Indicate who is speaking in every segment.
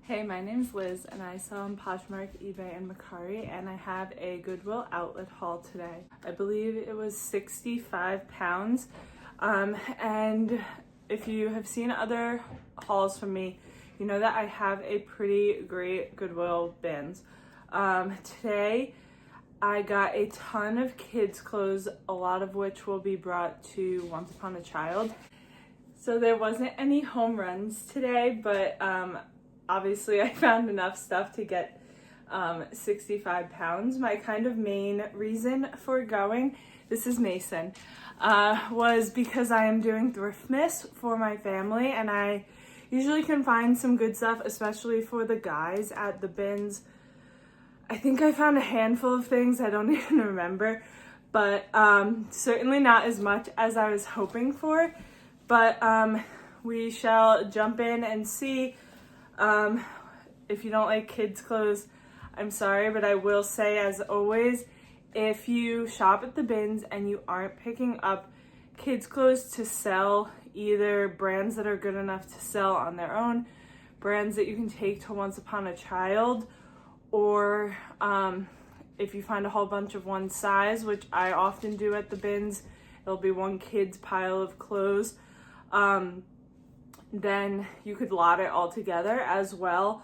Speaker 1: Hey, my name's Liz and I sell on Poshmark, eBay, and Mercari, and I have a Goodwill Outlet haul today. I believe it was 65 pounds. And if you have seen other hauls from me, you know that I have a pretty great Goodwill bins. Today I got a ton of kids clothes, a lot of which will be brought to Once Upon a Child. So there wasn't any home runs today, but obviously I found enough stuff to get 65 pounds. My kind of main reason for going, this is Mason, was because I am doing Thriftmas for my family, and I usually can find some good stuff, especially for the guys at the bins. I think I found a handful of things, I don't even remember, but certainly not as much as I was hoping for. But we shall jump in and see. If you don't like kids' clothes, I'm sorry, but I will say, as always, if you shop at the bins and you aren't picking up kids' clothes to sell, either brands that are good enough to sell on their own, brands that you can take to Once Upon a Child, or if you find a whole bunch of one size, which I often do at the bins, it'll be one kid's pile of clothes, then you could lot it all together as well.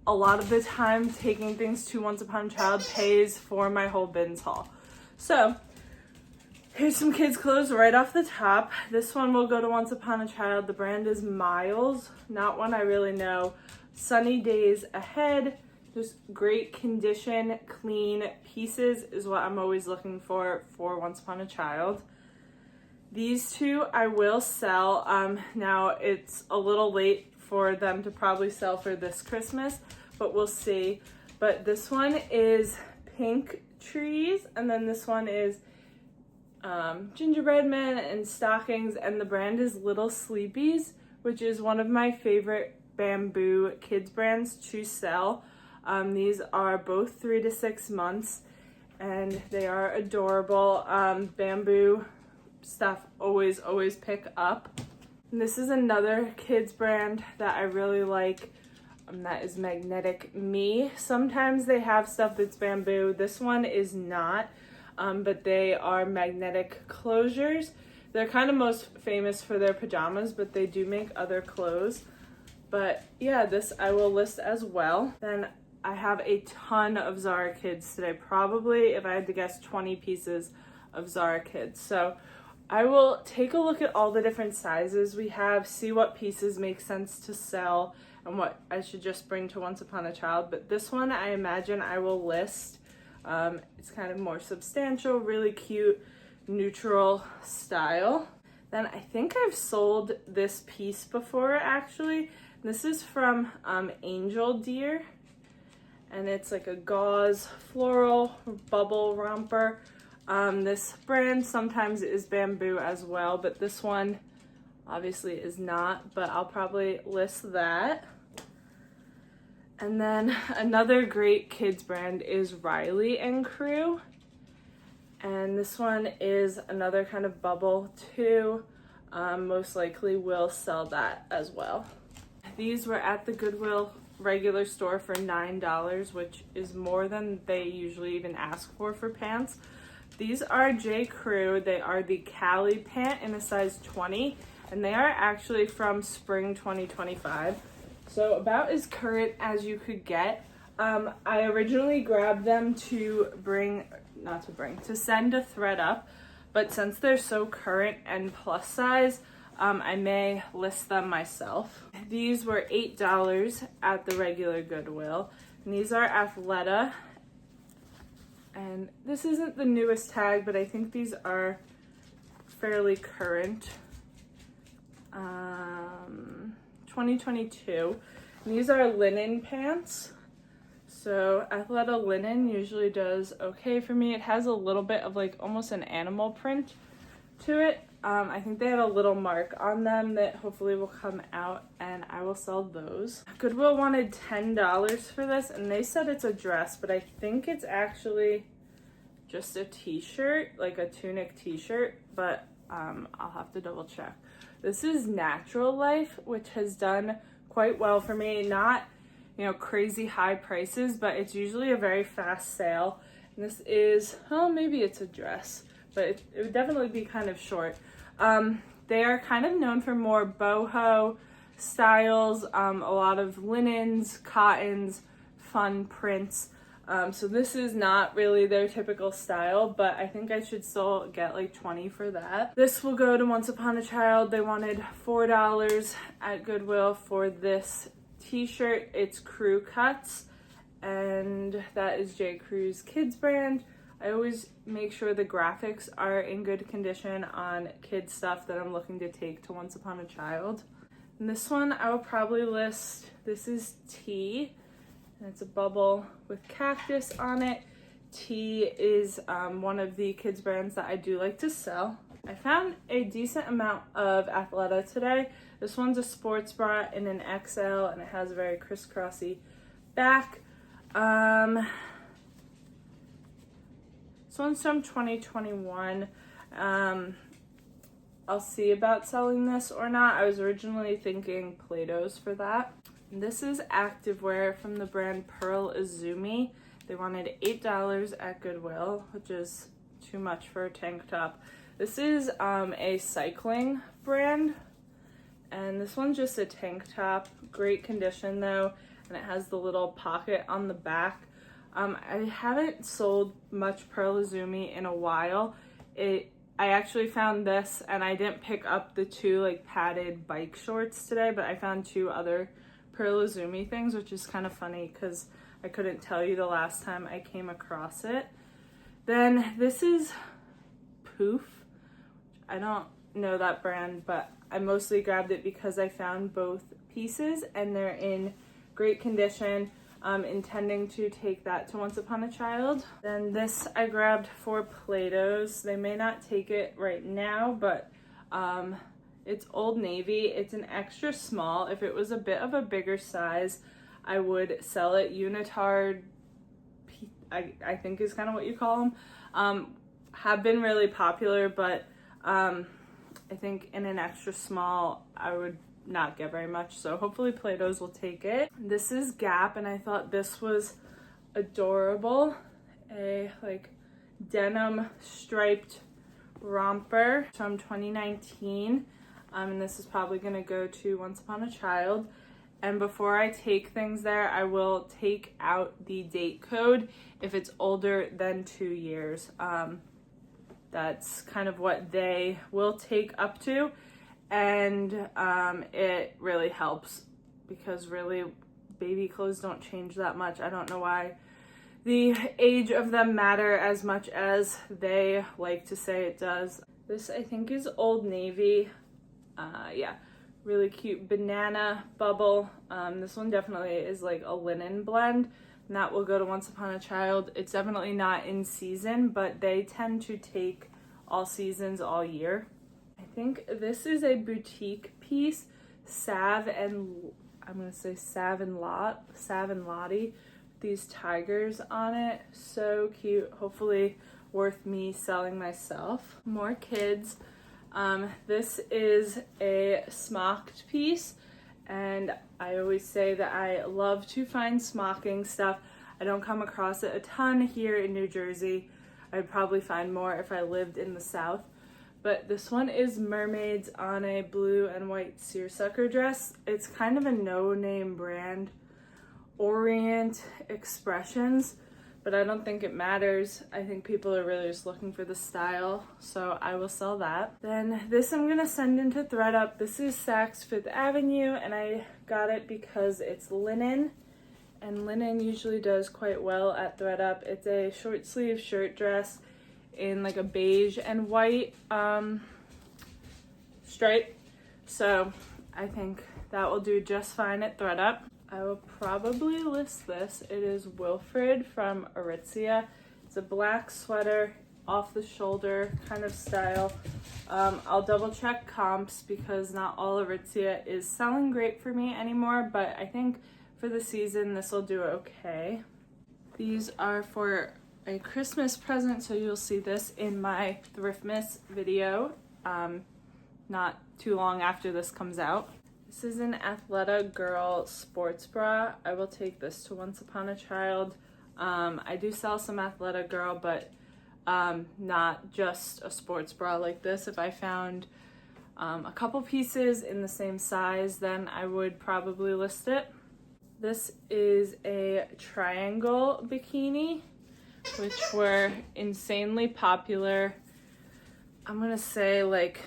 Speaker 1: A lot of the time, taking things to Once Upon a Child pays for my whole bins haul. So here's some kids' clothes right off the top. This one will go to Once Upon a Child. The brand is Miles, not one I really know. Sunny Days Ahead. Just great condition, clean pieces is what I'm always looking for Once Upon a Child. These two I will sell. Now it's a little late for them to probably sell for this Christmas, but we'll see. But this one is Pink Trees, and then this one is Gingerbread Men and Stockings, and the brand is Little Sleepies, which is one of my favorite bamboo kids brands to sell. These are both 3 to 6 months, and they are adorable. Bamboo stuff always pick up. And this is another kids brand that I really like, that is Magnetic Me. Sometimes they have stuff that's bamboo. This one is not, but they are magnetic closures. They're kind of most famous for their pajamas, but they do make other clothes. But yeah, this I will list as well. Then I have a ton of Zara Kids today, probably, if I had to guess, 20 pieces of Zara Kids. So I will take a look at all the different sizes we have, see what pieces make sense to sell and what I should just bring to Once Upon a Child. But this one, I imagine I will list. It's kind of more substantial, really cute, neutral style. Then I think I've sold this piece before, actually. This is from Angel Deer, and it's like a gauze floral bubble romper. This brand sometimes is bamboo as well, but this one obviously is not, but I'll probably list that. And then another great kids brand is Riley and Crew, and this one is another kind of bubble too. Most likely will sell that as well. These were at the Goodwill regular store for $9, which is more than they usually even ask for pants. These are J. Crew. They are the Cali pant in a size 20, and they are actually from spring 2025. So about as current as you could get. I originally grabbed them to send a thread up, but since they're so current and plus size, I may list them myself. These were $8 at the regular Goodwill, and these are Athleta. And this isn't the newest tag, but I think these are fairly current. 2022. And these are linen pants. So Athleta linen usually does okay for me. It has a little bit of like almost an animal print to it. I think they have a little mark on them that hopefully will come out, and I will sell those. Goodwill wanted $10 for this, and they said it's a dress, but I think it's actually just a t-shirt, like a tunic t-shirt, but I'll have to double check. This is Natural Life, which has done quite well for me. Not, you know, crazy high prices, but it's usually a very fast sale. And this is, oh, maybe it's a dress, but it would definitely be kind of short. They are kind of known for more boho styles, a lot of linens, cottons, fun prints. So this is not really their typical style, but I think I should still get like 20 for that. This will go to Once Upon a Child. They wanted $4 at Goodwill for this t-shirt. It's Crew Cuts, and that is J. Crew's kids brand. I always make sure the graphics are in good condition on kids stuff that I'm looking to take to Once Upon a Child. And this one I will probably list. This is Tea, and it's a bubble with cactus on it. Tea is one of the kids brands that I do like to sell. I found a decent amount of Athleta today. This one's a sports bra in an XL, and it has a very crisscrossy back. This one's from 2021. I'll see about selling this or not. I was originally thinking Play-Dohs for that. And this is activewear from the brand Pearl Izumi. They wanted $8 at Goodwill, which is too much for a tank top. This is a cycling brand, and this one's just a tank top. Great condition though, and it has the little pocket on the back. I haven't sold much Pearl Izumi in a while. I actually found this, and I didn't pick up the two like padded bike shorts today, but I found two other Pearl Izumi things, which is kind of funny because I couldn't tell you the last time I came across it. Then this is Poof. I don't know that brand, but I mostly grabbed it because I found both pieces and they're in great condition. Intending to take that to Once Upon a Child. Then this I grabbed for Play-Dohs. They may not take it right now, but it's Old Navy. It's an extra small. If it was a bit of a bigger size, I would sell it. Unitard, I think is kind of what you call them. Have been really popular, but I think in an extra small, I would not get very much, so hopefully Play-Dohs will take it. This is Gap, and I thought this was adorable. A like denim striped romper from 2019, and this is probably gonna go to Once Upon a Child. And before I take things there, I will take out the date code if it's older than 2 years. That's kind of what they will take up to. And it really helps because really baby clothes don't change that much. I don't know why the age of them matter as much as they like to say it does. This I think is Old Navy. Yeah, really cute banana bubble. This one definitely is like a linen blend, and that will go to Once Upon a Child. It's definitely not in season, but they tend to take all seasons all year. I think this is a boutique piece, Sav and Lottie. These tigers on it, so cute. Hopefully worth me selling myself. More kids. This is a smocked piece, and I always say that I love to find smocking stuff. I don't come across it a ton here in New Jersey. I'd probably find more if I lived in the South. But this one is mermaids on a blue and white seersucker dress. It's kind of a no-name brand, Orient Expressions, but I don't think it matters. I think people are really just looking for the style, so I will sell that. Then this I'm gonna send into ThredUp. This is Saks Fifth Avenue, and I got it because it's linen, and linen usually does quite well at ThredUp. It's a short sleeve shirt dress in like a beige and white stripe, so I think that will do just fine at ThredUp. I will probably list this. It is Wilfred from Aritzia. It's a black sweater, off the shoulder kind of style. I'll double check comps because not all Aritzia is selling great for me anymore, but I think for the season this will do okay. These are for a Christmas present, so you'll see this in my Thriftmas video not too long after this comes out. This is an Athleta Girl sports bra. I will take this to Once Upon a Child. I do sell some Athleta Girl, but not just a sports bra like this. If I found a couple pieces in the same size, then I would probably list it. This is a Triangl bikini, which were insanely popular, I'm gonna say like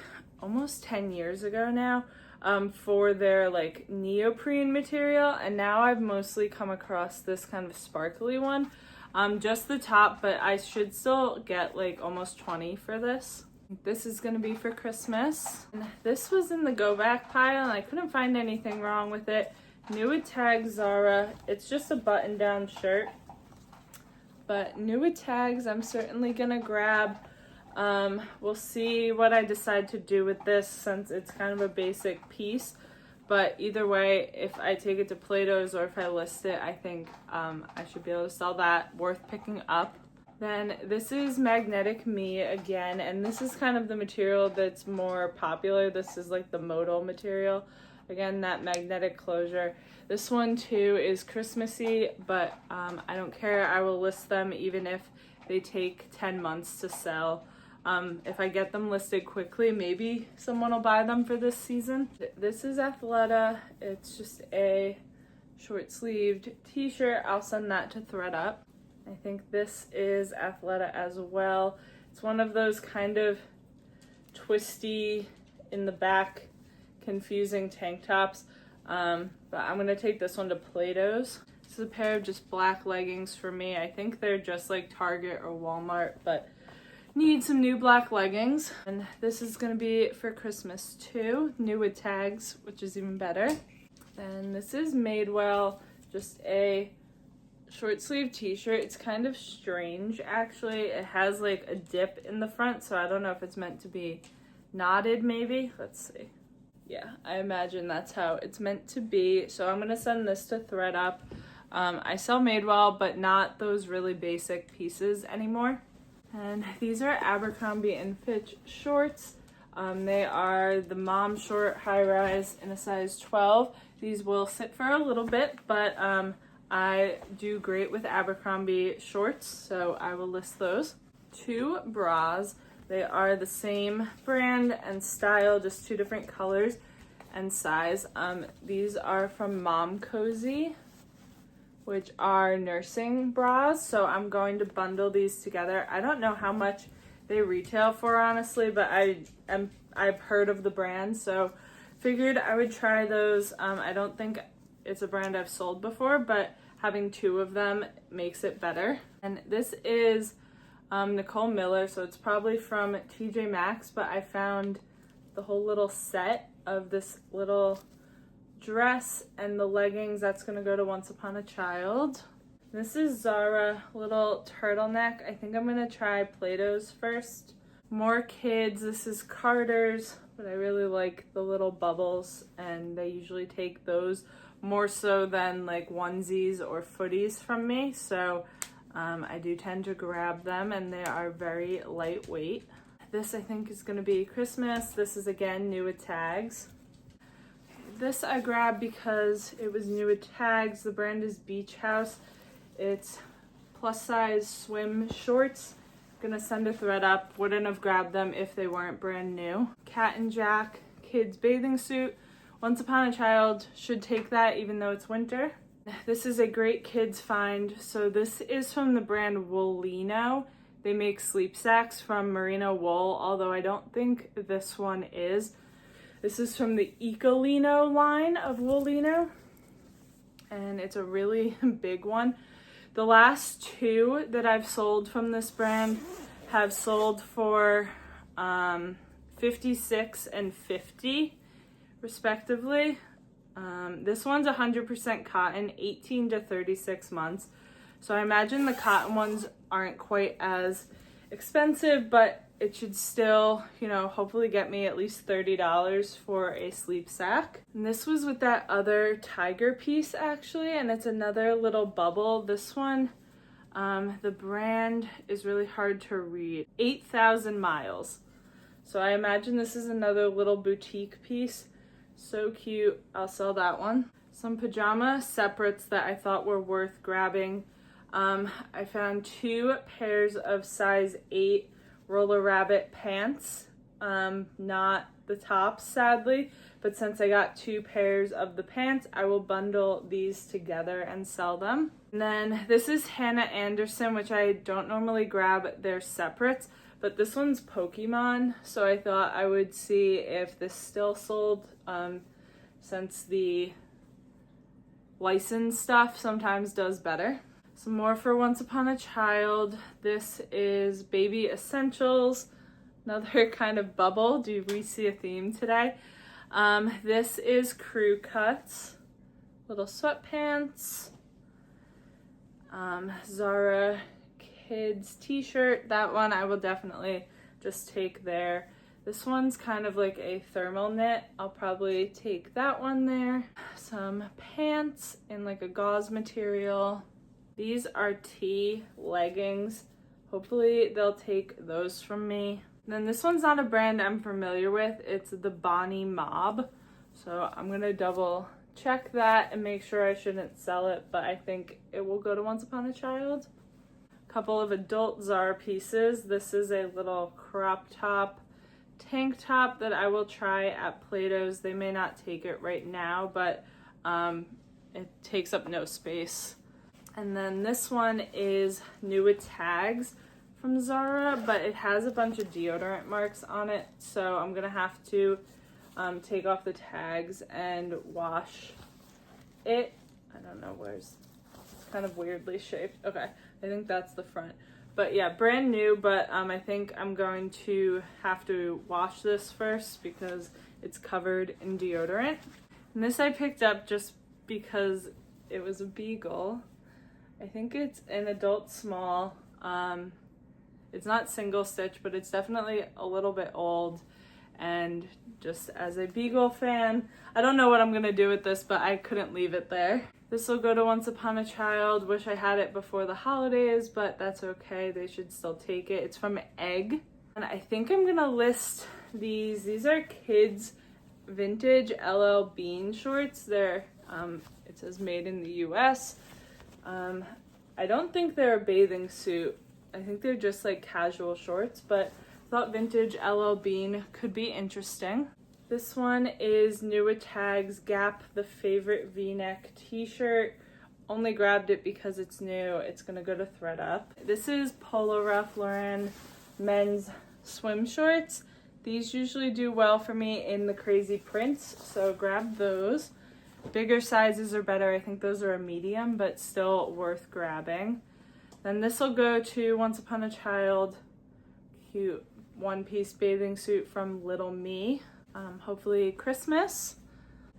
Speaker 1: almost 10 years ago now, for their like neoprene material, and now I've mostly come across this kind of sparkly one. Just the top, but I should still get like almost 20 for this. This is gonna be for Christmas. And this was in the go back pile and I couldn't find anything wrong with it. New with tags, Zara. It's just a button down shirt, but new with tags I'm certainly gonna grab. We'll see what I decide to do with this since it's kind of a basic piece, but either way, if I take it to Plato's or if I list it, I think I should be able to sell that. Worth picking up. Then this is Magnetic Me again, and this is kind of the material that's more popular. This is like the modal material. Again, that magnetic closure. This one too is Christmassy, but I don't care. I will list them even if they take 10 months to sell. If I get them listed quickly, maybe someone will buy them for this season. This is Athleta. It's just a short-sleeved t-shirt. I'll send that to thredUP. I think this is Athleta as well. It's one of those kind of twisty in the back, confusing tank tops. But I'm gonna take this one to Plato's. This is a pair of just black leggings for me. I think they're just like Target or Walmart, but need some new black leggings. And this is gonna be for Christmas too, new with tags, which is even better. And this is Madewell, just a short sleeve t-shirt. It's kind of strange actually. It has like a dip in the front, so I don't know if it's meant to be knotted maybe. Let's see. Yeah, I imagine that's how it's meant to be. So I'm gonna send this to thredUP. I sell Madewell, but not those really basic pieces anymore. And these are Abercrombie and Fitch shorts. They are the mom short high rise in a size 12. These will sit for a little bit, but I do great with Abercrombie shorts, so I will list those. Two bras. They are the same brand and style, just two different colors and size. These are from Mom Cozy, which are nursing bras, so I'm going to bundle these together. I don't know how much they retail for, honestly, but I've heard of the brand, so figured I would try those. I don't think it's a brand I've sold before, but having two of them makes it better. And this is Nicole Miller, so it's probably from TJ Maxx, but I found the whole little set of this little dress and the leggings. That's gonna go to Once Upon a Child. This is Zara, little turtleneck. I think I'm gonna try Plato's first. More kids. This is Carter's, but I really like the little bubbles, and they usually take those more so than like onesies or footies from me, so I do tend to grab them, and they are very lightweight. This I think is going to be Christmas. This is again new with tags. This I grabbed because it was new with tags. The brand is Beach House. It's plus size swim shorts. Gonna send to thredUP. Wouldn't have grabbed them if they weren't brand new. Cat and Jack kids bathing suit. Once Upon a Child should take that even though it's winter. This is a great kids find. So this is from the brand Woolino. They make sleep sacks from merino wool, although I don't think this one is. This is from the Ecolino line of Woolino, and it's a really big one. The last two that I've sold from this brand have sold for $56 and $50 respectively. This one's 100% cotton, 18 to 36 months. So I imagine the cotton ones aren't quite as expensive, but it should still, you know, hopefully get me at least $30 for a sleep sack. And this was with that other tiger piece actually, and it's another little bubble. This one, the brand is really hard to read. 8,000 miles. So I imagine this is another little boutique piece. So cute. I'll sell that one. Some pajama separates that I thought were worth grabbing. I found 2 pairs of size 8 Roller Rabbit pants. Not the tops, sadly, but since I got 2 pairs of the pants, I will bundle these together and sell them. And then this is Hannah Anderson, which I don't normally grab their separates, but this one's Pokemon, so I thought I would see if this still sold, since the licensed stuff sometimes does better. Some more for Once Upon a Child. This is Baby Essentials, another kind of bubble. Do we see a theme today? This is Crew Cuts, little sweatpants. Zara Kids t-shirt. That one I will definitely just take there. This one's kind of like a thermal knit. I'll probably take that one there. Some pants in like a gauze material. These are tee leggings. Hopefully they'll take those from me. And then this one's not a brand I'm familiar with. It's the Bonnie Mob. So I'm gonna double check that and make sure I shouldn't sell it, but I think it will go to Once Upon a Child. Couple of adult Zara pieces. This is a little crop top tank top that I will try at Plato's. They may not take it right now, but it takes up no space. And then this one is new with tags from Zara, but it has a bunch of deodorant marks on it, so I'm gonna have to take off the tags and wash it. I don't know it's kind of weirdly shaped. Okay, I think that's the front. But yeah, brand new, but I think I'm going to have to wash this first because it's covered in deodorant. And this I picked up just because it was a beagle. I think it's an adult small. It's not single stitch, but it's definitely a little bit old. And just as a beagle fan, I don't know what I'm gonna do with this, but I couldn't leave it there. This will go to Once Upon a Child. Wish I had it before the holidays, but that's okay. They should still take it. It's from Egg. And I think I'm gonna list these. These are kids vintage LL Bean shorts. They're, it says made in the US. I don't think they're a bathing suit. I think they're just like casual shorts, but I thought vintage LL Bean could be interesting. This one is new with tags, Gap the Favorite V-neck t-shirt. Only grabbed it because it's new. It's gonna go to ThredUp. This is Polo Ralph Lauren men's swim shorts. These usually do well for me in the crazy prints, so grab those. Bigger sizes are better. I think those are a medium, but still worth grabbing. Then this will go to Once Upon a Child. Cute one-piece bathing suit from Little Me. Hopefully Christmas.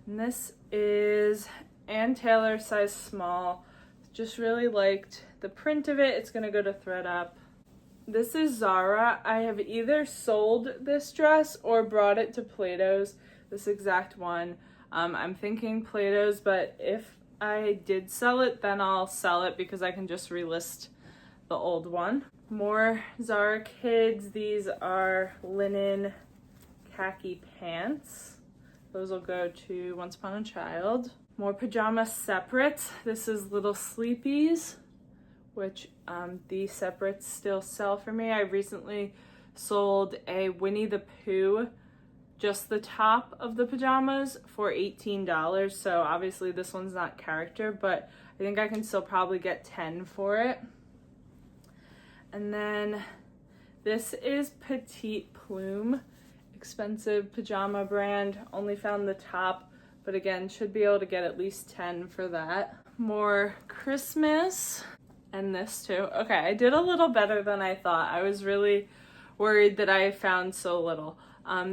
Speaker 1: And this is Ann Taylor, size small. Just really liked the print of it. It's gonna go to ThredUp. This is Zara. I have either sold this dress or brought it to Plato's, this exact one. I'm thinking Plato's, but if I did sell it, then I'll sell it because I can just relist the old one. More Zara Kids. These are linen khaki pants. Those will go to Once Upon a Child. More pajama separates. This is little Sleepies, which these separates still sell for me. I recently sold a Winnie the Pooh, just the top of the pajamas, for $18. So obviously this one's not character, but I think I can still probably get 10 for it. And then this is Petite Plume, expensive pajama brand. Only found the top, but again, should be able to get at least 10 for that. More Christmas, and this too. Okay, I did a little better than I thought. I was really worried that I found so little.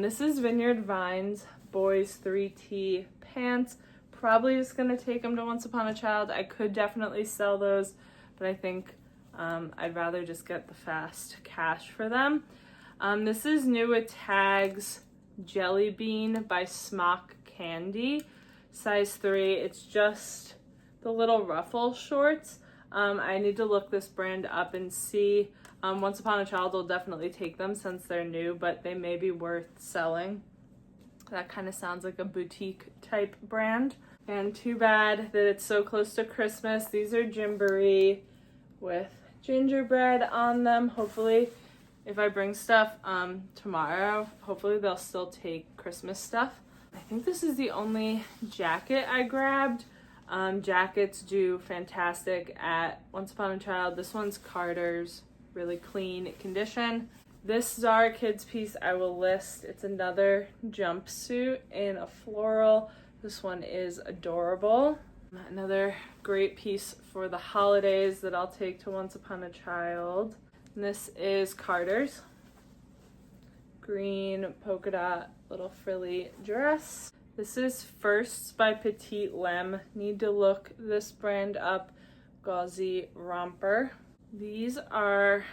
Speaker 1: This is Vineyard Vines boys 3T pants. Probably just gonna take them to Once Upon a Child. I could definitely sell those, but I think I'd rather just get the fast cash for them. This is new with tags, Jelly Bean by Smock Candy, size 3. It's just the little ruffle shorts. I need to look this brand up and see. Once Upon a Child will definitely take them since they're new, but they may be worth selling. That kind of sounds like a boutique type brand. And too bad that it's so close to Christmas. These are Gymboree with gingerbread on them. Hopefully, if I bring stuff tomorrow, hopefully they'll still take Christmas stuff. I think this is the only jacket I grabbed. Jackets do fantastic at Once Upon a Child. This one's Carter's, really clean condition. This Zara Kids piece I will list. It's another jumpsuit in a floral. This one is adorable. Another great piece for the holidays that I'll take to Once Upon a Child. And this is Carter's. Green polka dot little frilly dress. This is Firsts by Petite Lem. Need to look this brand up. Gauzy romper. These are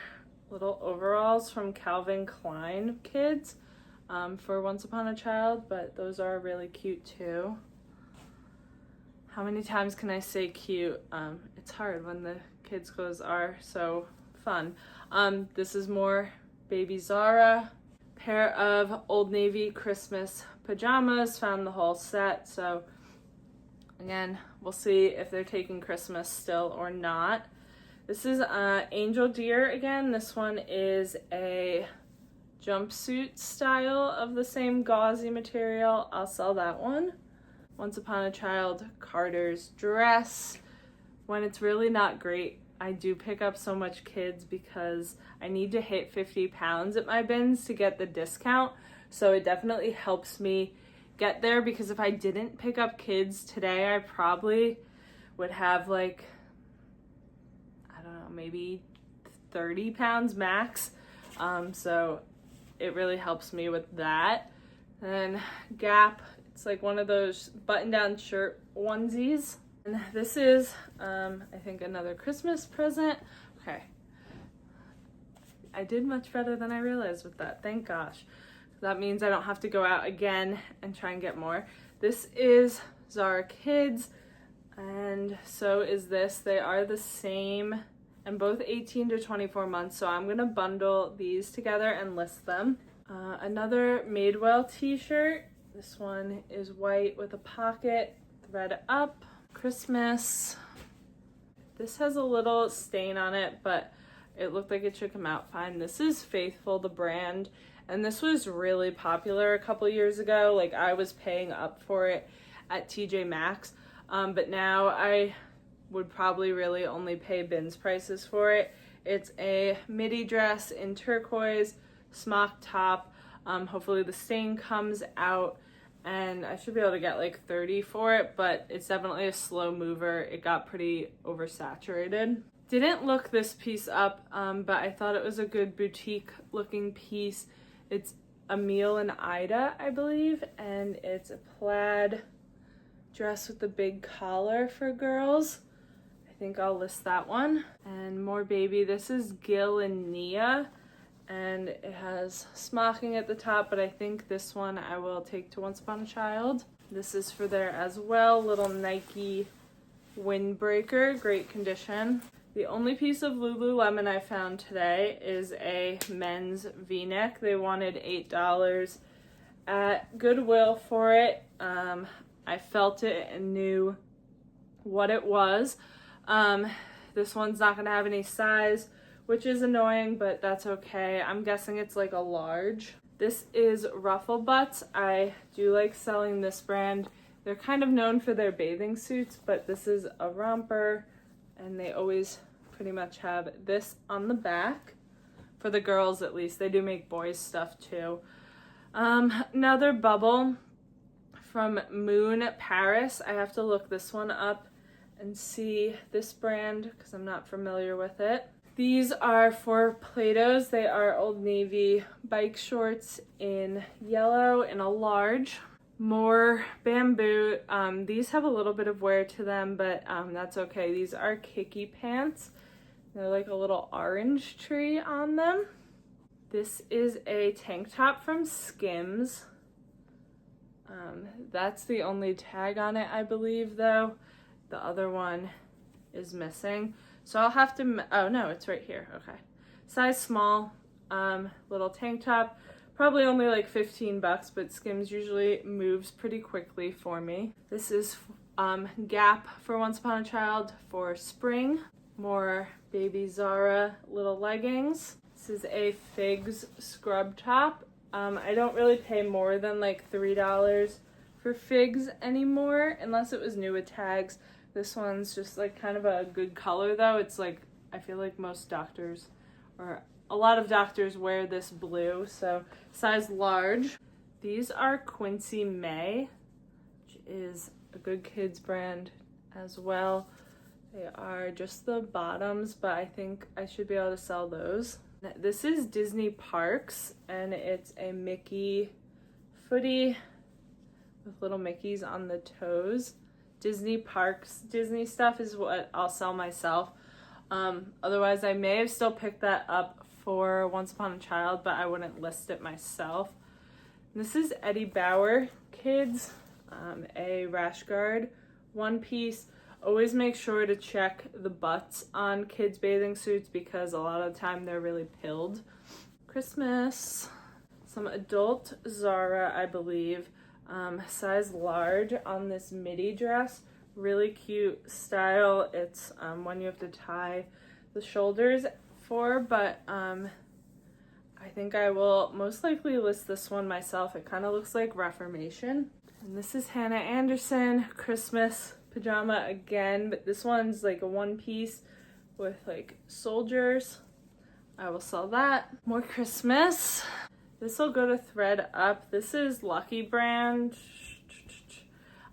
Speaker 1: little overalls from Calvin Klein Kids for Once Upon a Child, but those are really cute too. How many times can I say cute? It's hard when the kids' clothes are so fun. This is more Baby Zara. Pair of Old Navy Christmas pajamas, found the whole set. So again, we'll see if they're taking Christmas still or not. This is Angel Deer again. This one is a jumpsuit style of the same gauzy material. I'll sell that one. Once Upon a Child Carter's dress. When it's really not great, I do pick up so much kids because I need to hit 50 pounds at my bins to get the discount. So it definitely helps me get there, because if I didn't pick up kids today, I probably would have like, I don't know, maybe 30 pounds max. So it really helps me with that. And Gap, it's like one of those button-down shirt onesies. And this is, I think, another Christmas present. Okay. I did much better than I realized with that. Thank gosh. That means I don't have to go out again and try and get more. This is Zara Kids, and so is this. They are the same, and both 18 to 24 months, so I'm going to bundle these together and list them. Another Madewell t-shirt. This one is white with a pocket, thread up. Christmas. This has a little stain on it, but it looked like it should come out fine. This is Faithful, the brand, and this was really popular a couple years ago. Like, I was paying up for it at TJ Maxx, but now I would probably really only pay bins prices for it. It's a midi dress in turquoise, smock top. Hopefully the stain comes out, and I should be able to get like 30 for it, but it's definitely a slow mover. It got pretty oversaturated. Didn't look this piece up, but I thought it was a good boutique looking piece. It's Emil and Ida, I believe, and it's a plaid dress with a big collar for girls. I think I'll list that one. And more baby. This is Gil and Nia, and it has smocking at the top, but I think this one I will take to Once Upon a Child. This is for there as well. Little Nike windbreaker, great condition. The only piece of Lululemon I found today is a men's V-neck. They wanted $8 at Goodwill for it. I felt it and knew what it was. This one's not gonna have any size, which is annoying, but that's okay. I'm guessing it's like a large. This is Ruffle Butts. I do like selling this brand. They're kind of known for their bathing suits, but this is a romper, and they always pretty much have this on the back. For the girls, at least. They do make boys stuff too. Another bubble from Moon Paris. I have to look this one up and see this brand because I'm not familiar with it. These are for Play-Dohs. They are Old Navy bike shorts in yellow in a large. More bamboo. These have a little bit of wear to them, but that's okay. These are Kiki pants. They're like a little orange tree on them. This is a tank top from Skims. That's the only tag on it, I believe, though. The other one is missing. So I'll have to, oh no, it's right here, okay. Size small, little tank top, Probably only like 15 bucks, but Skims usually moves pretty quickly for me. This is Gap for Once Upon a Child for spring. More baby Zara little leggings. This is a Figs scrub top. I don't really pay more than like $3 for Figs anymore, unless it was new with tags. This one's just like kind of a good color though. It's like, I feel like most doctors, or a lot of doctors, wear this blue, so size large. These are Quincy May, which is a good kids brand as well. They are just the bottoms, but I think I should be able to sell those. This is Disney Parks, and it's a Mickey footie with little Mickeys on the toes. Disney Parks, Disney stuff is what I'll sell myself. Otherwise, I may have still picked that up for Once Upon a Child, but I wouldn't list it myself. This is Eddie Bauer Kids, a rash guard one piece. Always make sure to check the butts on kids' bathing suits because a lot of the time they're really pilled. Christmas. Some adult Zara, I believe, size large on this midi dress. Really cute style. It's one you have to tie the shoulders for, but I think I will most likely list this one myself. It kind of looks like Reformation. And this is Hannah Anderson Christmas pajama again, but this one's like a one piece with like soldiers. I will sell that. More Christmas. This will go to thread up. This is Lucky brand,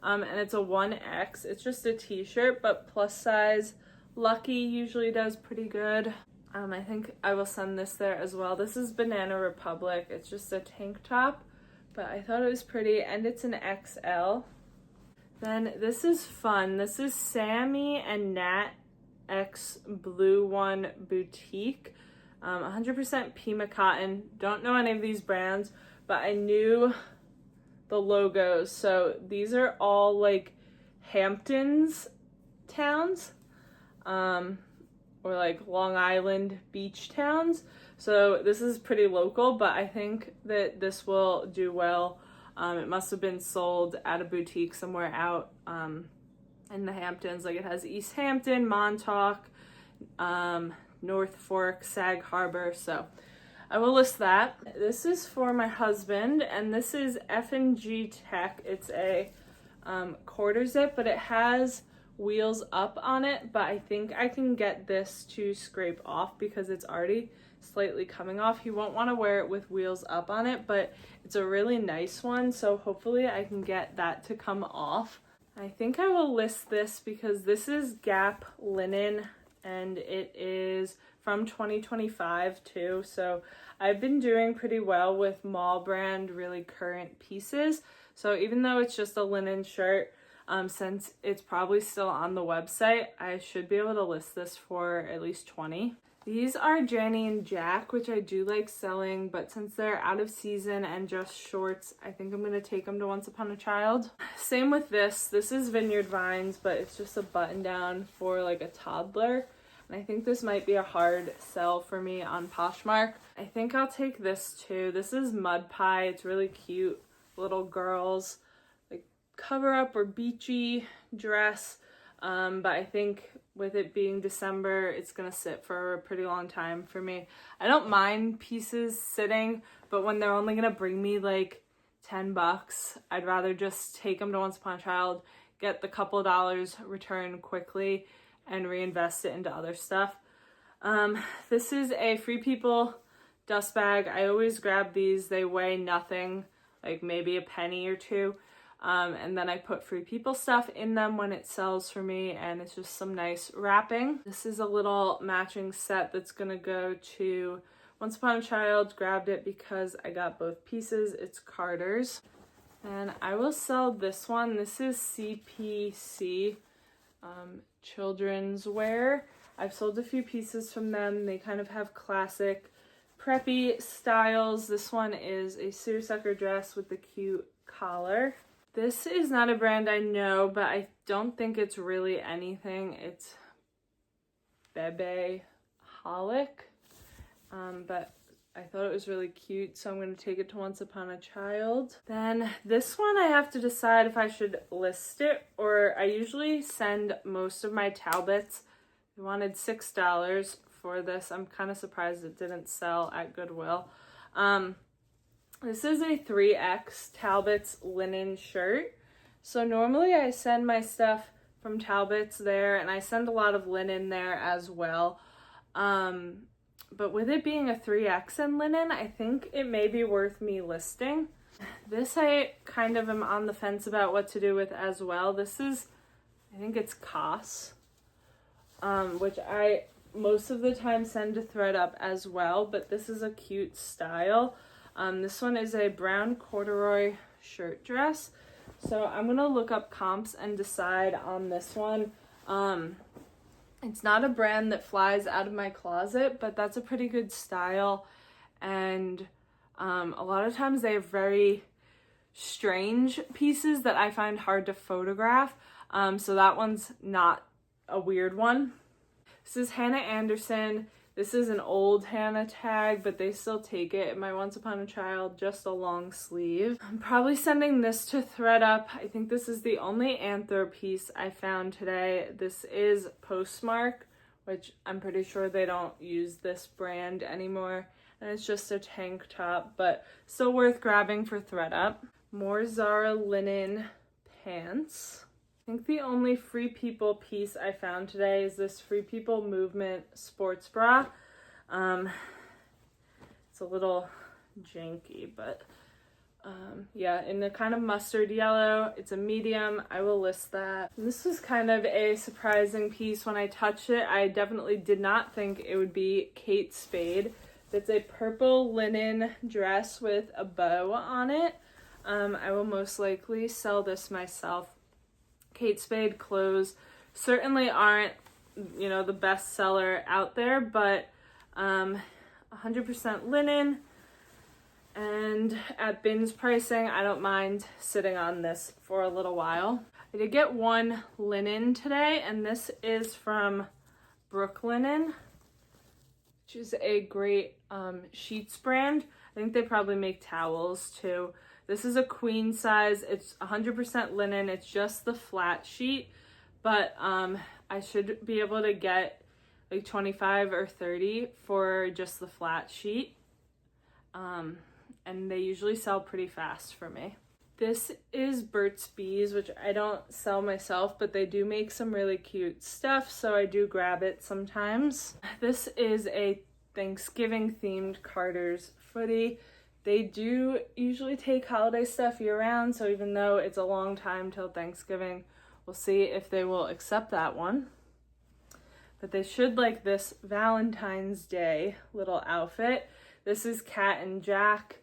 Speaker 1: and it's a 1X. It's just a t-shirt, but plus size. Lucky usually does pretty good. I think I will send this there as well. This is Banana Republic. It's just a tank top, but I thought it was pretty, and it's an XL. Then this is fun. This is Sammy and Nat X Blue One Boutique. 100% Pima cotton. Don't know any of these brands, but I knew the logos. So these are all like Hamptons towns, or like Long Island beach towns. So this is pretty local, but I think that this will do well. It must have been sold at a boutique somewhere out in the Hamptons. Like it has East Hampton, Montauk, North Fork, Sag Harbor. So I will list that. This is for my husband, and this is F&G Tech. It's a quarter zip, but it has wheels up on it, but I think I can get this to scrape off because it's already slightly coming off. He won't want to wear it with wheels up on it, but it's a really nice one, so hopefully I can get that to come off. I think I will list this because this is Gap linen, and it is from 2025 too, so I've been doing pretty well with mall brand really current pieces. So even though it's just a linen shirt, since it's probably still on the website, I should be able to list this for at least 20. These are Janny and Jack, which I do like selling, but since they're out of season and just shorts, I think I'm going to take them to Once Upon a Child. Same with this. This is Vineyard Vines, but it's just a button down for like a toddler. And I think this might be a hard sell for me on Poshmark. I think I'll take this too. This is Mud Pie. It's really cute. Little girls, like cover up or beachy dress. But I think with it being December, it's gonna sit for a pretty long time for me. I don't mind pieces sitting, but when they're only gonna bring me like 10 bucks, I'd rather just take them to Once Upon a Child, get the couple of dollars, return quickly, and reinvest it into other stuff. This is a Free People dust bag. I always grab these. They weigh nothing, like maybe a penny or two. And then I put Free People stuff in them when it sells for me, and it's just some nice wrapping. This is a little matching set that's gonna go to Once Upon a Child. Grabbed it because I got both pieces. It's Carter's. And I will sell this one. This is CPC children's wear. I've sold a few pieces from them. They kind of have classic preppy styles. This one is a seersucker dress with the cute collar. This is not a brand I know, but I don't think it's really anything. It's Bebe Holic, but I thought it was really cute, so I'm going to take it to Once Upon a Child. Then this one I have to decide if I should list it, or I usually send most of my Talbots. They wanted $6 for this. I'm kind of surprised it didn't sell at Goodwill. This is a 3X Talbots linen shirt. So normally I send my stuff from Talbots there, and I send a lot of linen there as well. But with it being a 3X in linen, I think it may be worth me listing. This I kind of am on the fence about what to do with as well. This is, I think it's COS, which I most of the time send to ThredUp as well, but this is a cute style. This one is a brown corduroy shirt dress. So I'm gonna look up comps and decide on this one. It's not a brand that flies out of my closet, but that's a pretty good style. And a lot of times they have very strange pieces that I find hard to photograph. So that one's not a weird one. This is Hannah Anderson. This is an old Hannah tag, but they still take it. My Once Upon a Child, just a long sleeve. I'm probably sending this to ThredUp. I think this is the only Anthro piece I found today. This is Postmark, which I'm pretty sure they don't use this brand anymore. And it's just a tank top, but still worth grabbing for ThredUp. More Zara linen pants. I think the only Free People piece I found today is this Free People Movement sports bra. It's a little janky, but yeah, in a kind of mustard yellow. It's a medium. I will list that. And this was kind of a surprising piece when I touched it. I definitely did not think it would be Kate Spade. It's a purple linen dress with a bow on it. I will most likely sell this myself. Kate Spade clothes certainly aren't, you know, the best seller out there, but 100% linen, and at bins pricing, I don't mind sitting on this for a little while. I did get one linen today, and this is from Brooklinen, which is a great sheets brand. I think they probably make towels too. This is a queen size. It's 100% linen. It's just the flat sheet, but I should be able to get like 25 or 30 for just the flat sheet. And they usually sell pretty fast for me. This is Burt's Bees, which I don't sell myself, but they do make some really cute stuff, so I do grab it sometimes. This is a Thanksgiving themed Carter's footie. They do usually take holiday stuff year-round, so even though it's a long time till Thanksgiving, we'll see if they will accept that one. But they should like this Valentine's Day little outfit. This is Cat and Jack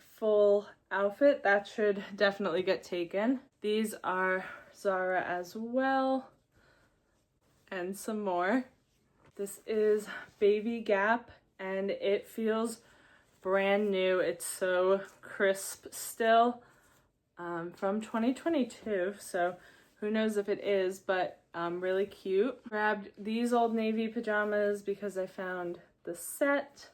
Speaker 1: full outfit. That should definitely get taken. These are Zara as well, and some more. This is Baby Gap, and it feels brand new. It's so crisp still, from 2022, so who knows if it is, but really cute. Grabbed these Old Navy pajamas because I found the set.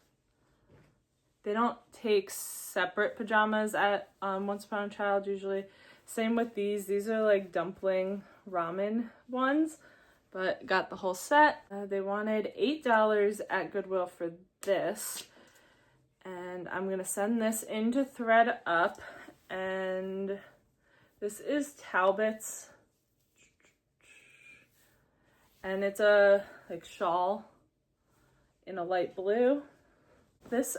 Speaker 1: They don't take separate pajamas at Once Upon a Child usually. Same with these. These are like dumpling ramen ones, but got the whole set. They wanted $8 at Goodwill for this. And I'm gonna send this into ThredUp, and this is Talbot's, and it's a like shawl in a light blue. This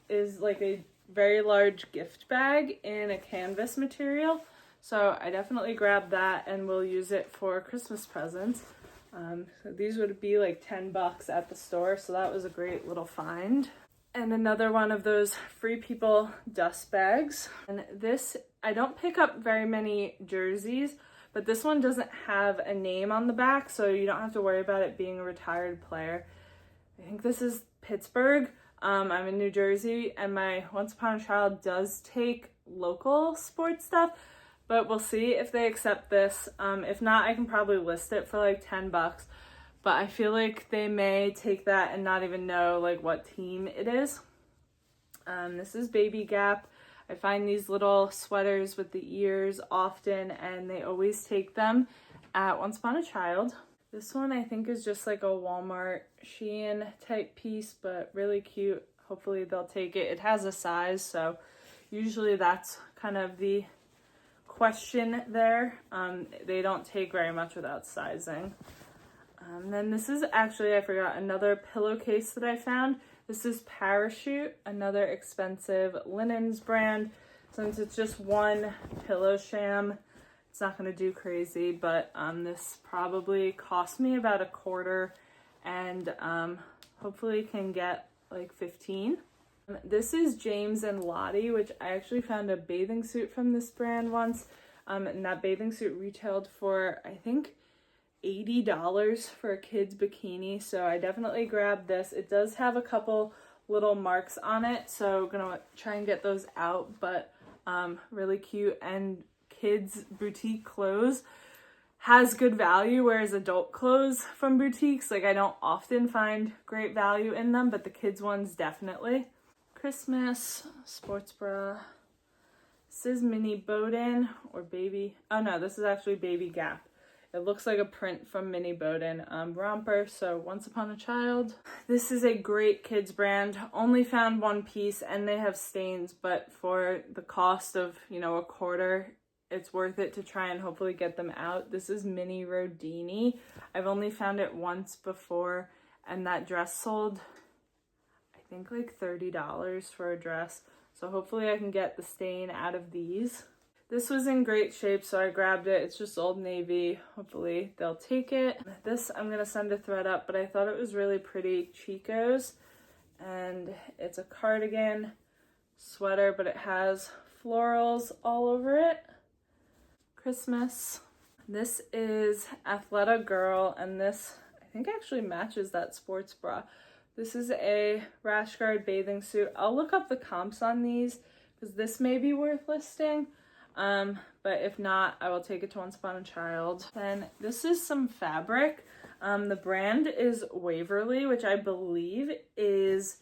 Speaker 1: is like a very large gift bag in a canvas material, so I definitely grabbed that and will use it for Christmas presents. So these would be like $10 at the store, so that was a great little find. And another one of those Free People dust bags. And this, I don't pick up very many jerseys, but this one doesn't have a name on the back, so you don't have to worry about it being a retired player. I think this is Pittsburgh. I'm in New Jersey, and my Once Upon a Child does take local sports stuff, but we'll see if they accept this. If not, I can probably list it for like $10. but I feel like they may take that and not even know like what team it is. This is Baby Gap. I find these little sweaters with the ears often, and they always take them at Once Upon a Child. This one I think is just like a Walmart Shein type piece, but really cute. Hopefully they'll take it. It has a size, so usually that's kind of the question there. They don't take very much without sizing. Then this is actually, I forgot, another pillowcase that I found. This is Parachute, another expensive linens brand. Since it's just one pillow sham, it's not going to do crazy, but this probably cost me about $1.25, and hopefully can get like 15. This is James and Lottie, which I actually found a bathing suit from this brand once, and that bathing suit retailed for, I think, $80 for a kid's bikini, so I definitely grabbed this. It does have a couple little marks on it, so I'm gonna try and get those out, but really cute. And kids boutique clothes has good value, whereas adult clothes from boutiques, like, I don't often find great value in them, but the kids ones definitely. Christmas sports bra. This is Mini Bowden or Baby, oh no, this is actually Baby Gap. It looks like a print from Mini Bowden. Romper, so Once Upon a Child. This is a great kids brand. Only found one piece and they have stains, but for the cost of, you know, $0.25, it's worth it to try and hopefully get them out. This is Mini Rodini. I've only found it once before, and that dress sold, I think, like $30 for a dress. So hopefully I can get the stain out of these. This was in great shape, so I grabbed it. It's just Old Navy. Hopefully they'll take it. This I'm gonna send to thread up, but I thought it was really pretty. Chico's, and it's a cardigan sweater, but it has florals all over it. Christmas. This is Athleta Girl, and this I think actually matches that sports bra. This is a rash guard bathing suit. I'll look up the comps on these because this may be worth listing. But if not, I will take it to Once Upon a Child. Then this is some fabric. The brand is Waverly, which I believe is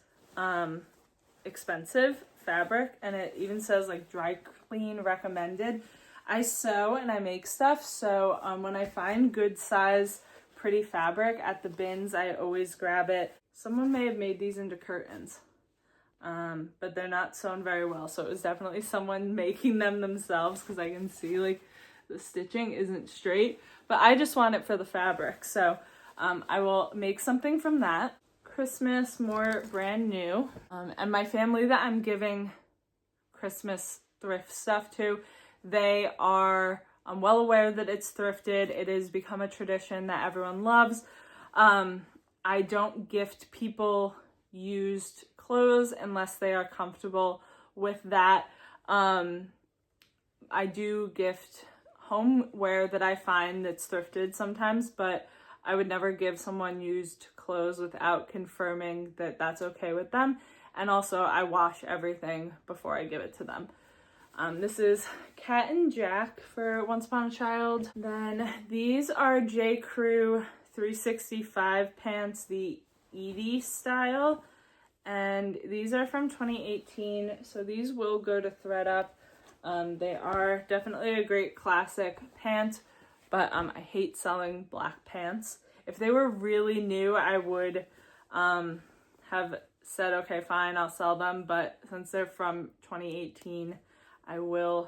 Speaker 1: expensive fabric, and it even says like dry clean recommended. I sew and I make stuff, so when I find good size pretty fabric at the bins, I always grab it. Someone may have made these into curtains. But they're not sewn very well, so it was definitely someone making them themselves, because I can see like the stitching isn't straight, but I just want it for the fabric, so I will make something from that. Christmas, more brand new, and my family that I'm giving Christmas thrift stuff to, they are well aware that it's thrifted. It has become a tradition that everyone loves. I don't gift people used clothes unless they are comfortable with that. I do gift homeware that I find that's thrifted sometimes, but I would never give someone used clothes without confirming that that's okay with them. And also I wash everything before I give it to them. This is Cat and Jack for Once Upon a Child. Then these are J. Crew 365 pants, the Edie style. And these are from 2018, so these will go to thread up. They are definitely a great classic pant, but I hate selling black pants. If they were really new, I would have said, okay, fine, I'll sell them, but since they're from 2018, I will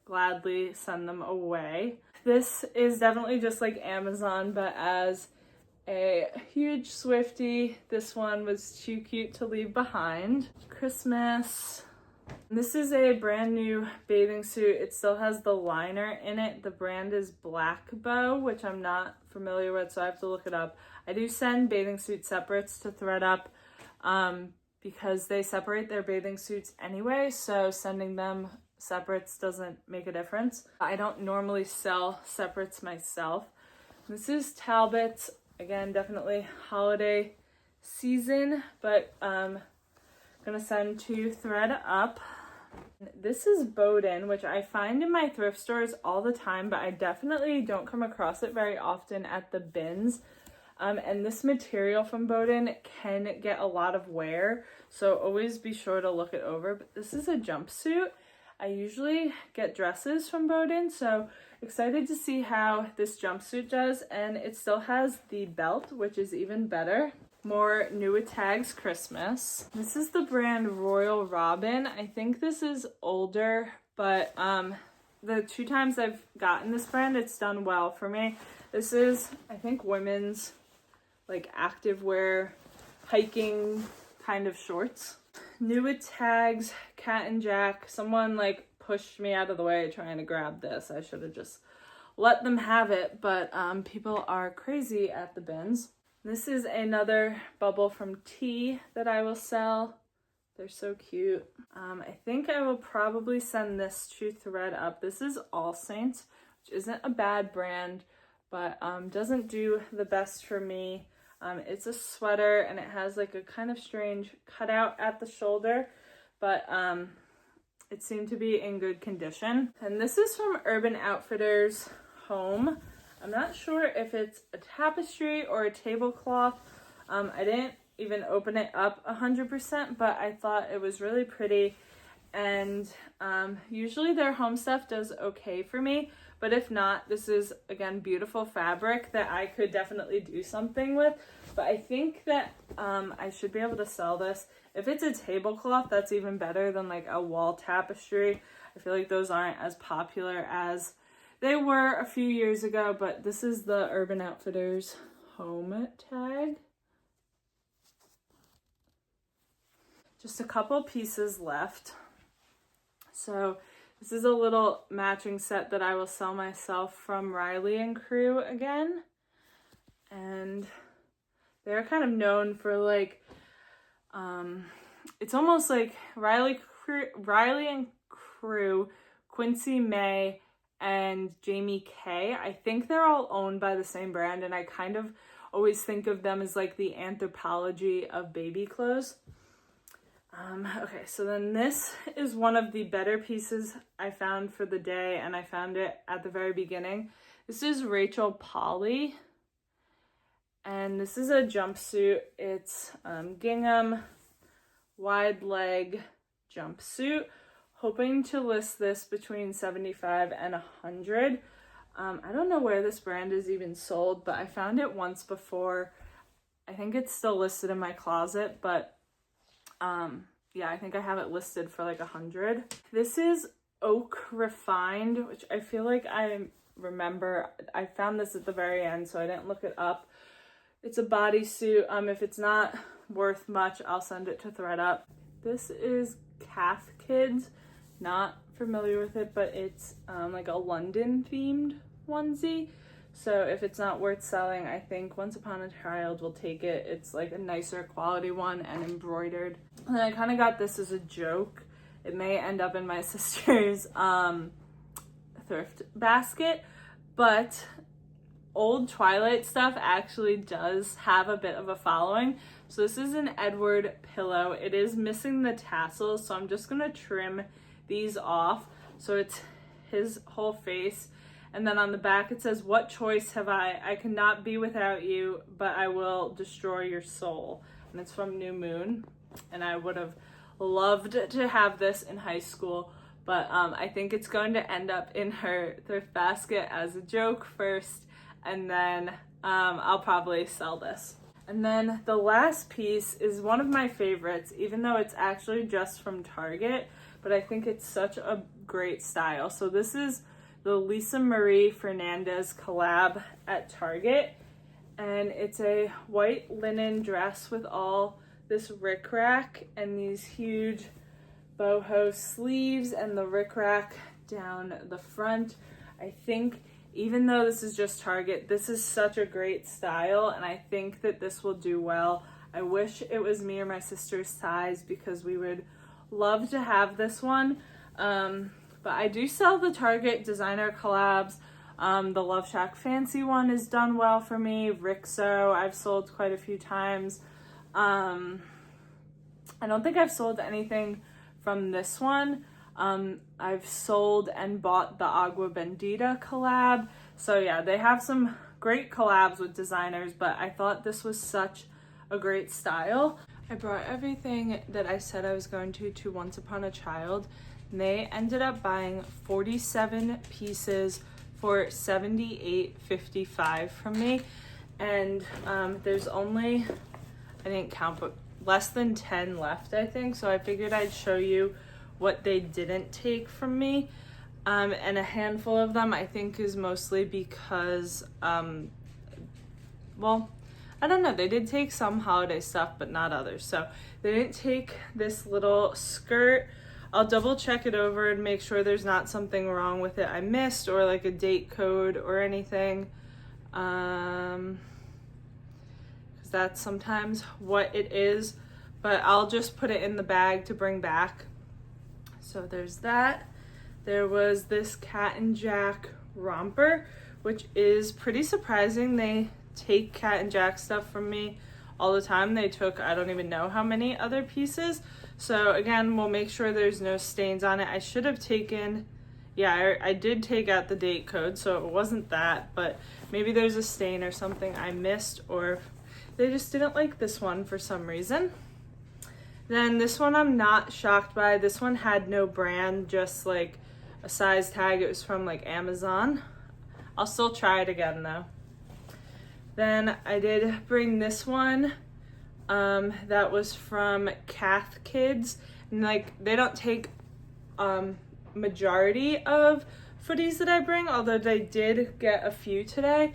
Speaker 1: gladly send them away. This is definitely just like Amazon, but as a huge Swiftie, this one was too cute to leave behind. Christmas. This is a brand new bathing suit. It still has the liner in it. The brand is Black Bow, which I'm not familiar with, so I have to look it up. I do send bathing suit separates to thread up because they separate their bathing suits anyway, so sending them separates doesn't make a difference. I don't normally sell separates myself. This is Talbot's. Again, definitely holiday season, but gonna send to thread up. This is Boden, which I find in my thrift stores all the time, but I definitely don't come across it very often at the bins. And this material from Boden can get a lot of wear, so always be sure to look it over. But this is a jumpsuit. I usually get dresses from Boden, so excited to see how this jumpsuit does. And it still has the belt, which is even better. More new with tags Christmas. This is the brand Royal Robin. I think this is older, but the 2 times I've gotten this brand, it's done well for me. This is, I think, women's like activewear, hiking kind of shorts. New with tags, Cat and Jack. Someone like pushed me out of the way trying to grab this. I should have just let them have it, but people are crazy at the bins. This is another bubble from T that I will sell. They're so cute. I think I will probably send this to thredUP. This is All Saints, which isn't a bad brand, but doesn't do the best for me. It's a sweater and it has like a kind of strange cutout at the shoulder, but it seemed to be in good condition. And this is from Urban Outfitters Home. I'm not sure if it's a tapestry or a tablecloth. I didn't even open it up 100%, but I thought it was really pretty. And usually their home stuff does okay for me, but if not, this is, again, beautiful fabric that I could definitely do something with. But I think that I should be able to sell this. If it's a tablecloth, that's even better than like a wall tapestry. I feel like those aren't as popular as they were a few years ago, but this is the Urban Outfitters Home tag. Just a couple pieces left. So this is a little matching set that I will sell myself from Riley and Crew again. And they're kind of known for like, it's almost like Riley and Crew, Quincy May, and Jamie K. I think they're all owned by the same brand, and I kind of always think of them as like the Anthropologie of baby clothes. Okay, so then this is one of the better pieces I found for the day, and I found it at the very beginning. This is Rachel Polly, and this is a jumpsuit. It's gingham, wide leg jumpsuit. Hoping to list this between $75 and $100. I don't know where this brand is even sold, but I found it once before. I think it's still listed in my closet, but yeah, I think I have it listed for like $100. This is Oak Refined, which I feel like I remember. I found this at the very end, so I didn't look it up. It's a bodysuit. If it's not worth much, I'll send it to thredUP. This is Cath Kids. Not familiar with it, but it's like a London themed onesie. So if it's not worth selling, I think Once Upon a Child will take it. It's like a nicer quality one and embroidered. And I kind of got this as a joke. It may end up in my sister's thrift basket, but old Twilight stuff actually does have a bit of a following. So this is an Edward pillow. It is missing the tassels, so I'm just gonna trim these off. So it's his whole face. And then on the back it says, "What choice have I? I cannot be without you, but I will destroy your soul." And it's from New Moon. And I would have loved to have this in high school, but I think it's going to end up in her thrift basket as a joke first, and then I'll probably sell this. And then the last piece is one of my favorites, even though it's actually just from Target, but I think it's such a great style. So this is the Lisa Marie Fernandez collab at Target, and it's a white linen dress with all this rickrack and these huge boho sleeves and the rickrack down the front. I think even though this is just Target, this is such a great style, and I think that this will do well. I wish it was me or my sister's size because we would love to have this one. But I do sell the Target designer collabs. The Love Shack Fancy one is done well for me. Rixo, I've sold quite a few times. I don't think I've sold anything from this one. I've sold and bought the Agua Bendita collab. So yeah, they have some great collabs with designers, but I thought this was such a great style. I brought everything that I said I was going to Once Upon a Child, and they ended up buying 47 pieces for $78.55 from me. And there's only, I didn't count, but less than 10 left, I think. So I figured I'd show you what they didn't take from me. And a handful of them I think is mostly because, well, I don't know, they did take some holiday stuff, but not others. So they didn't take this little skirt. I'll double check it over and make sure there's not something wrong with it I missed, or like a date code or anything. Because that's sometimes what it is, but I'll just put it in the bag to bring back. So there's that. There was this Cat and Jack romper, which is pretty surprising. They take Cat and Jack stuff from me all the time. They took, I don't even know how many other pieces. So again, we'll make sure there's no stains on it. I should have taken, yeah, I did take out the date code, so it wasn't that, but maybe there's a stain or something I missed, or they just didn't like this one for some reason. Then this one I'm not shocked by. This one had no brand, just like a size tag. It was from like Amazon. I'll still try it again though. Then I did bring this one. That was from Cath Kids. And like, they don't take majority of footies that I bring, although they did get a few today.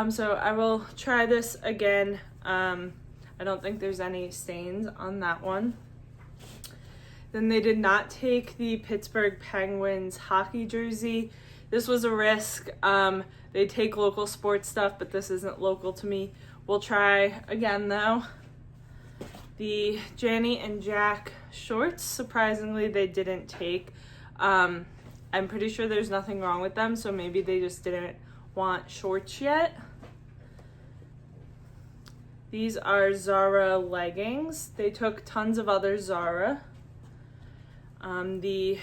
Speaker 1: So I will try this again. I don't think there's any stains on that one. Then they did not take the Pittsburgh Penguins hockey jersey. This was a risk. They take local sports stuff, but this isn't local to me. We'll try again though. The Janny and Jack shorts, surprisingly, they didn't take. I'm pretty sure there's nothing wrong with them, so maybe they just didn't want shorts yet. These are Zara leggings. They took tons of other Zara. The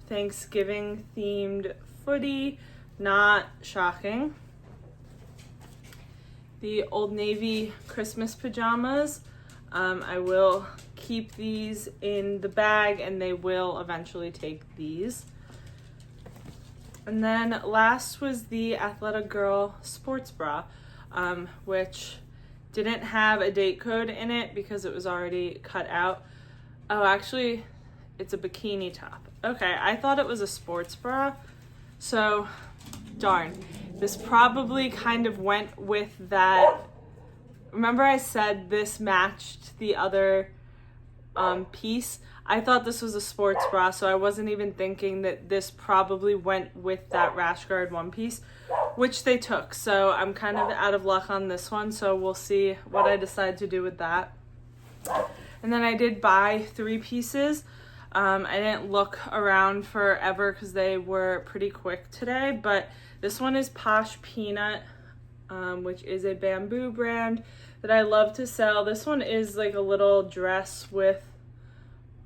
Speaker 1: Thanksgiving themed footy, not shocking. The Old Navy Christmas pajamas. I will keep these in the bag and they will eventually take these. And then last was the Athletic Girl sports bra, which didn't have a date code in it because it was already cut out. Oh, actually, it's a bikini top. Okay, I thought it was a sports bra. So, darn. This probably kind of went with that. Remember I said this matched the other piece? I thought this was a sports bra, so I wasn't even thinking that this probably went with that rash guard one piece, which they took. So I'm kind of out of luck on this one, so we'll see what I decide to do with that. And then I did buy 3 pieces. I didn't look around forever because they were pretty quick today, but this one is Posh Peanut, which is a bamboo brand that I love to sell. This one is like a little dress with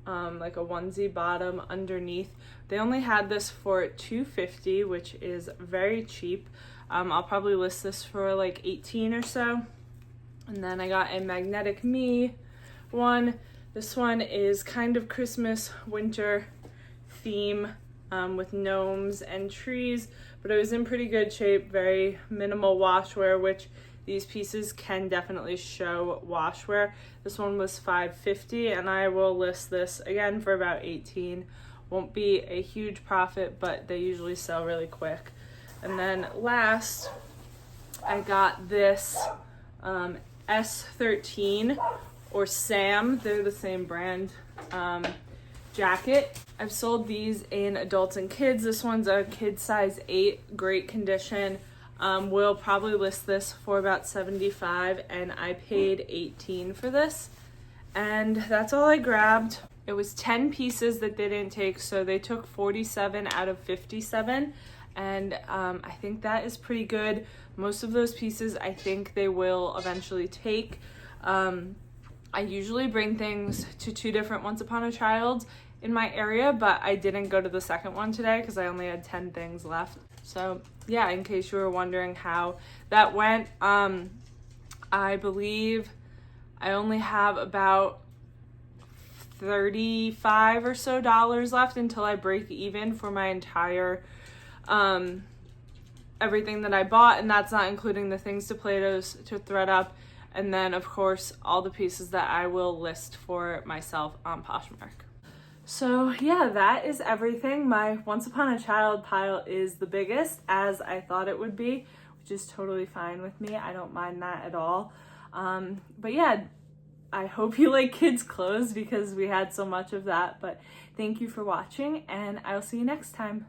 Speaker 1: like a onesie bottom underneath. They only had this for $2.50, which is very cheap. I'll probably list this for like $18 or so. And then I got a Magnetic Me one. This one is kind of Christmas winter theme with gnomes and trees, but it was in pretty good shape, very minimal washwear, which these pieces can definitely show washwear. This one was $5.50 and I will list this again for about $18. Won't be a huge profit, but they usually sell really quick. And then last, I got this S13 or Sam, they're the same brand, jacket. I've sold these in adults and kids. This one's a kid size 8, great condition. We'll probably list this for about $75 and I paid $18 for this. And that's all I grabbed. It was 10 pieces that they didn't take, so they took 47 out of 57. And I think that is pretty good. Most of those pieces I think they will eventually take. I usually bring things to 2 different Once Upon a Childs, in my area, but I didn't go to the second one today because I only had 10 things left. So yeah, in case you were wondering how that went, I believe I only have about $35 or so left until I break even for my entire everything that I bought, and that's not including the things to Play-Dohs to thread up, and then of course all the pieces that I will list for myself on Poshmark. So yeah, that is everything. My Once Upon a Child pile is the biggest, as I thought it would be, which is totally fine with me. I don't mind that at all. But yeah, I hope you like kids' clothes because we had so much of that. But thank you for watching, and I'll see you next time.